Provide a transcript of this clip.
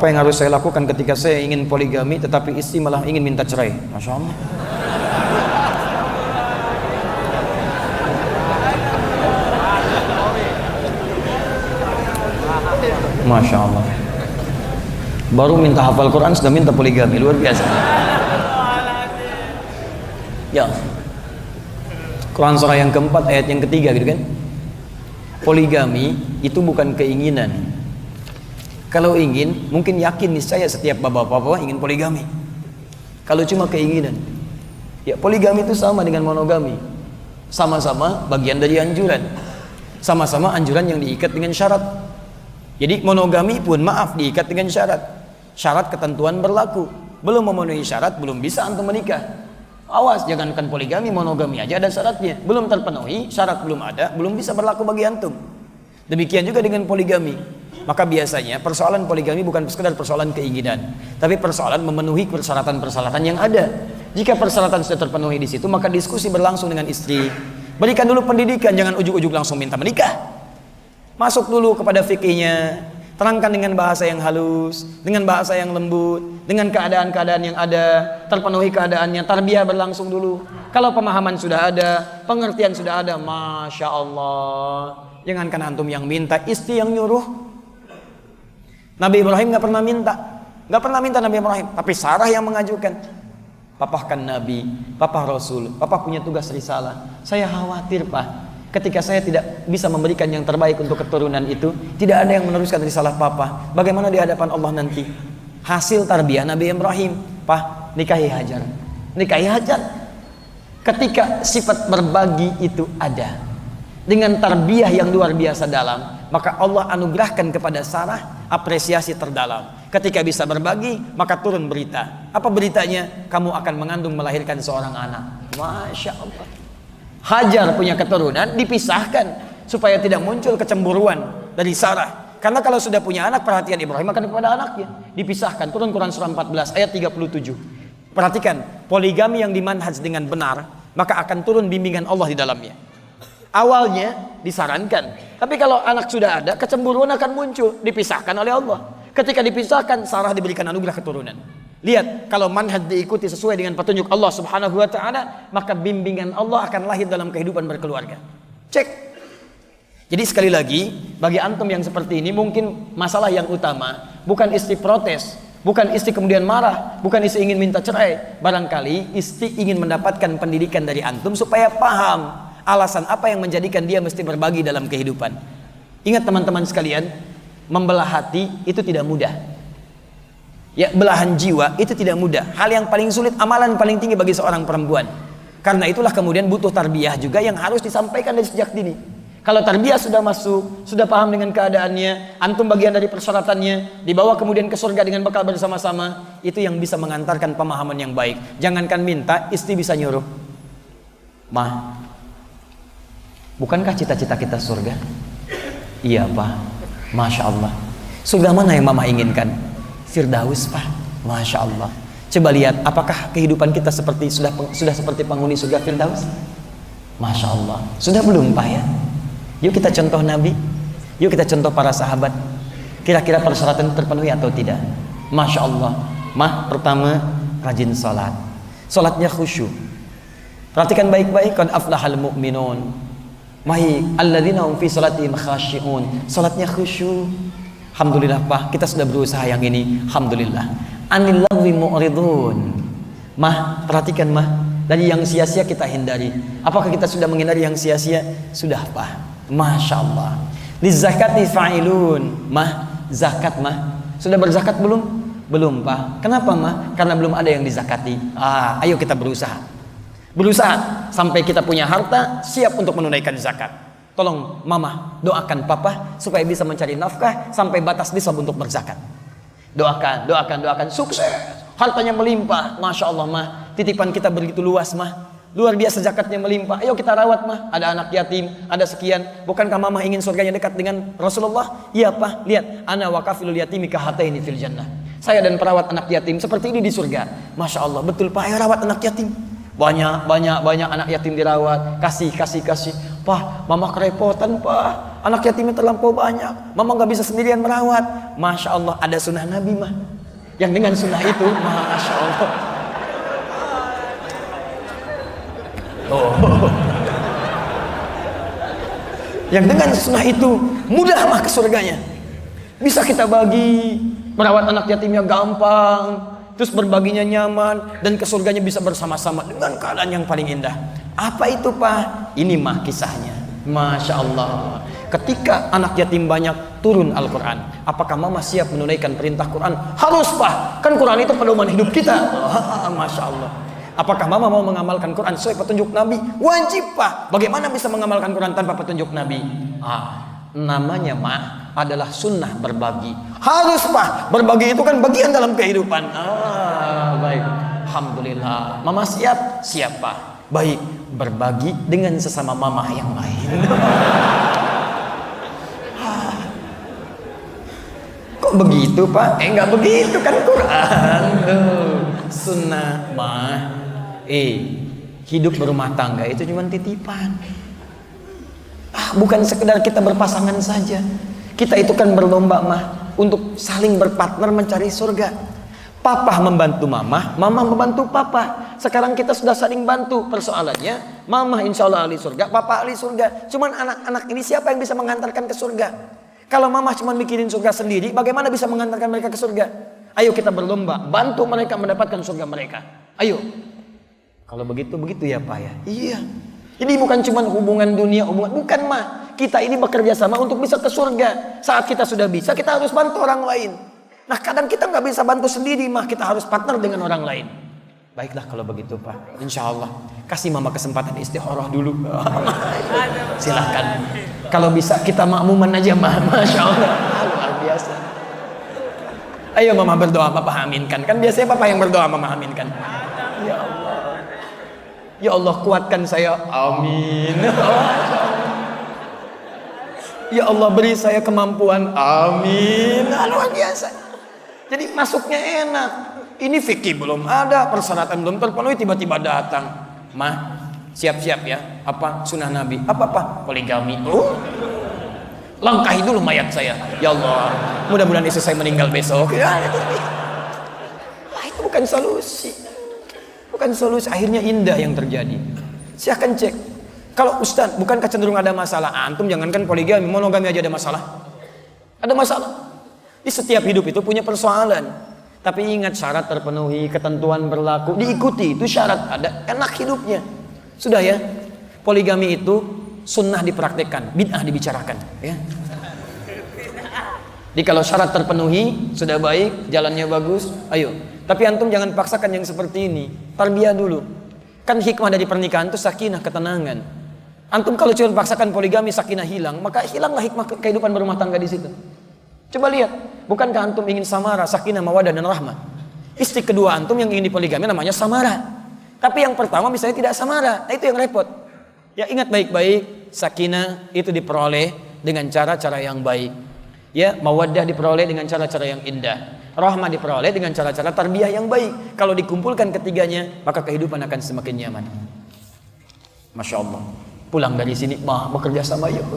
Apa yang harus saya lakukan ketika saya ingin poligami tetapi istri malah ingin minta cerai? Masya Allah. Masya Allah. Baru minta hafal Quran sudah minta poligami, luar biasa. Ya, Quran surah yang keempat ayat yang ketiga gitu kan. Poligami itu bukan keinginan. Kalau ingin, mungkin yakin niscaya setiap bapak-bapak ingin poligami. Kalau cuma keinginan, ya poligami itu sama dengan monogami. Sama-sama bagian dari anjuran. Sama-sama anjuran yang diikat dengan syarat. Jadi monogami pun maaf diikat dengan syarat. Syarat ketentuan berlaku. Belum memenuhi syarat, belum bisa antum menikah. Awas, jangankan poligami, monogami aja ada syaratnya. Belum terpenuhi, syarat belum ada, belum bisa berlaku bagi antum. Demikian juga dengan poligami. Maka biasanya persoalan poligami bukan sekedar persoalan keinginan, tapi persoalan memenuhi persyaratan-persyaratan yang ada. Jika persyaratan sudah terpenuhi di situ, maka diskusi berlangsung dengan istri. Berikan dulu pendidikan, jangan ujuk-ujuk langsung minta menikah. Masuk dulu kepada fikihnya, terangkan dengan bahasa yang halus, dengan bahasa yang lembut, dengan keadaan-keadaan yang ada, terpenuhi keadaannya, tarbiyah berlangsung dulu. Kalau pemahaman sudah ada, pengertian sudah ada, Masya Allah. Jangankan antum yang minta, istri yang nyuruh. Nabi Ibrahim nggak pernah minta Nabi Ibrahim, tapi Sarah yang mengajukan. Papa kan Nabi, Papa Rasul, Papa punya tugas risalah. Saya khawatir Pak, ketika saya tidak bisa memberikan yang terbaik untuk keturunan itu, tidak ada yang meneruskan risalah Papa. Bagaimana di hadapan Allah nanti? Hasil tarbiyah Nabi Ibrahim, Pak, nikahi Hajar. Nikahi Hajar. Ketika sifat berbagi itu ada, dengan tarbiyah yang luar biasa dalam, maka Allah anugerahkan kepada Sarah apresiasi terdalam. Ketika bisa berbagi, maka turun berita. Apa beritanya? Kamu akan mengandung melahirkan seorang anak. Masya Allah. Hajar punya keturunan dipisahkan supaya tidak muncul kecemburuan dari Sarah. Karena kalau sudah punya anak, perhatian Ibrahim akan kepada anaknya. Dipisahkan. Turun Quran surah 14 ayat 37. Perhatikan, poligami yang dimanhaj dengan benar, maka akan turun bimbingan Allah di dalamnya. Awalnya disarankan, tapi kalau anak sudah ada, kecemburuan akan muncul, dipisahkan oleh Allah. Ketika dipisahkan, Sarah diberikan anugerah keturunan. Lihat, kalau manhaj diikuti sesuai dengan petunjuk Allah Subhanahu wa Ta'ala, maka bimbingan Allah akan lahir dalam kehidupan berkeluarga. Cek. Jadi sekali lagi, bagi antum yang seperti ini, mungkin masalah yang utama bukan istri protes, bukan istri kemudian marah, bukan istri ingin minta cerai. Barangkali istri ingin mendapatkan pendidikan dari antum supaya paham alasan apa yang menjadikan dia mesti berbagi dalam kehidupan. Ingat teman-teman sekalian, membelah hati itu tidak mudah. Ya, belahan jiwa itu tidak mudah. Hal yang paling sulit, amalan paling tinggi bagi seorang perempuan. Karena itulah kemudian butuh tarbiyah juga yang harus disampaikan dari sejak dini. Kalau tarbiyah sudah masuk, sudah paham dengan keadaannya, antum bagian dari persyaratannya, dibawa kemudian ke surga dengan bekal bersama-sama, itu yang bisa mengantarkan pemahaman yang baik. Jangankan minta, istri bisa nyuruh. Mah, bukankah cita-cita kita surga? Iya Pak, Masya Allah. Surga mana yang Mama inginkan? Firdaus Pak, Masya Allah. Coba lihat, apakah kehidupan kita sudah seperti penghuni surga Firdaus? Masya Allah. Sudah belum Pak ya? Yuk kita contoh Nabi, yuk kita contoh para sahabat. Kira-kira persyaratan terpenuhi atau tidak? Masya Allah. Mah, pertama, rajin salat. Salatnya khusyuk. Perhatikan baik-baik, qad aflahal mu'minun. Mahi alladzina hum fi salatihim khashi'un. Salatnya khusyuk. Alhamdulillah Pak, kita sudah berusaha yang ini. Alhamdulillah. Anil lagwi mu'ridun. Mah, perhatikan Mah, dari yang sia-sia kita hindari. Apakah kita sudah menghindari yang sia-sia? Sudah Pak. Masya Allah. Lizakati fa'ilun. Mah, zakat Mah, sudah berzakat belum? Belum Pak. Kenapa Mah? Karena belum ada yang dizakati. Ayo kita berusaha. Berusaha sampai kita punya harta, siap untuk menunaikan zakat. Tolong Mama doakan Papa supaya bisa mencari nafkah sampai batas nisab untuk berzakat. Doakan, sukses, hartanya melimpah. Masya Allah Mah, titipan kita begitu luas Mah, luar biasa zakatnya melimpah. Ayo kita rawat Mah, ada anak yatim, ada sekian. Bukankah Mama ingin surganya dekat dengan Rasulullah? Iya Pak, lihat, ana wa kafilul yatimi kahataini fil jannah. Saya dan perawat anak yatim seperti ini di surga. Masya Allah, betul Pak, ayo rawat anak yatim. Banyak anak yatim dirawat, kasih. Pak, Mama kerepotan Pak, anak yatimnya terlampau banyak, mama nggak bisa sendirian merawat. Masya Allah, ada sunnah Nabi mah. Yang dengan sunnah itu, Masya Allah. Oh. Yang dengan sunnah itu mudah mah ke surganya. Bisa kita bagi, merawat anak yatimnya gampang, terus berbaginya nyaman, dan ke surganya bisa bersama-sama dengan keadaan yang paling indah. Apa itu Pak? Ini mah kisahnya. Masya Allah. Ketika anak yatim banyak, turun Al-Quran. Apakah mama siap menunaikan perintah Quran? Harus Pak, kan Quran itu pedoman hidup kita. Masya Allah. Apakah mama mau mengamalkan Quran sesuai petunjuk Nabi? Wajib Pak. Bagaimana bisa mengamalkan Quran tanpa petunjuk Nabi? Namanya mah adalah sunnah berbagi. Harus Pak. Berbagi itu kan bagian dalam kehidupan. Baik. Alhamdulillah. Mama siap? Siap Pak. Baik. Berbagi dengan sesama mama yang lain. Kok begitu Pak? Enggak begitu kan Quran. Sunnah mah hidup berumah tangga itu cuma titipan. Bukan sekedar kita berpasangan saja. Kita itu kan berlomba mah untuk saling berpartner mencari surga. Papa membantu mama, mama membantu papa. Sekarang kita sudah saling bantu. Persoalannya, mama insya Allah ahli surga, papa ahli surga. Cuman anak-anak ini siapa yang bisa mengantarkan ke surga? Kalau mama cuma mikirin surga sendiri, bagaimana bisa mengantarkan mereka ke surga? Ayo kita berlomba, bantu mereka mendapatkan surga mereka. Ayo. Kalau begitu ya Pak ya. Iya. Jadi bukan cuma hubungan dunia, bukan mah. Kita ini bekerja sama untuk bisa ke surga. Saat kita sudah bisa, kita harus bantu orang lain. Nah kadang kita nggak bisa bantu sendiri mah, kita harus partner dengan orang lain. Baiklah kalau begitu Pak, insya Allah kasih mama kesempatan istikharah dulu. Silahkan. Kalau bisa kita makmuman aja mah, masya Allah, luar biasa. Ayo mama berdoa, papa aminkan. Kan biasanya papa yang berdoa, mama aminkan. Ya Allah, ya Allah kuatkan saya, amin. Ya Allah beri saya kemampuan, amin. Luar biasa. Jadi masuknya enak. Ini fikih belum ada, persyaratan belum terpenuhi, tiba-tiba datang. Mah, siap-siap ya. Apa sunnah Nabi? Apa? Poligami. Langkahi dulu mayat saya. Ya Allah, mudah-mudahan istri saya meninggal besok. Itu bukan solusi. Bukan solusi. Akhirnya indah yang terjadi. Silahkan cek. Kalau Ustaz, bukankah cenderung ada masalah? Antum jangankan poligami, monogami aja ada masalah. Ada masalah. Di setiap hidup itu punya persoalan. Tapi ingat syarat terpenuhi, ketentuan berlaku, diikuti, itu syarat ada, enak hidupnya. Sudah ya, poligami itu sunnah dipraktekkan, bid'ah dibicarakan ya. Jadi kalau syarat terpenuhi, sudah baik, jalannya bagus, ayo. Tapi antum jangan paksakan yang seperti ini, tarbiyah dulu. Kan hikmah dari pernikahan itu sakinah, ketenangan. Antum kalau cuma paksakan poligami, sakinah hilang, maka hilanglah hikmah kehidupan berumah tangga di situ. Coba lihat, bukankah antum ingin samara, sakinah, mawadah dan rahmah? Istri kedua antum yang ingin dipoligami namanya samara. Tapi yang pertama misalnya tidak samara, nah itu yang repot. Ya ingat baik-baik, sakinah itu diperoleh dengan cara-cara yang baik. Ya, mawadah diperoleh dengan cara-cara yang indah. Rahmah diperoleh dengan cara-cara tarbiyah yang baik. Kalau dikumpulkan ketiganya, maka kehidupan akan semakin nyaman. Masya Allah. Pulang dari sini, bekerja sama yuk.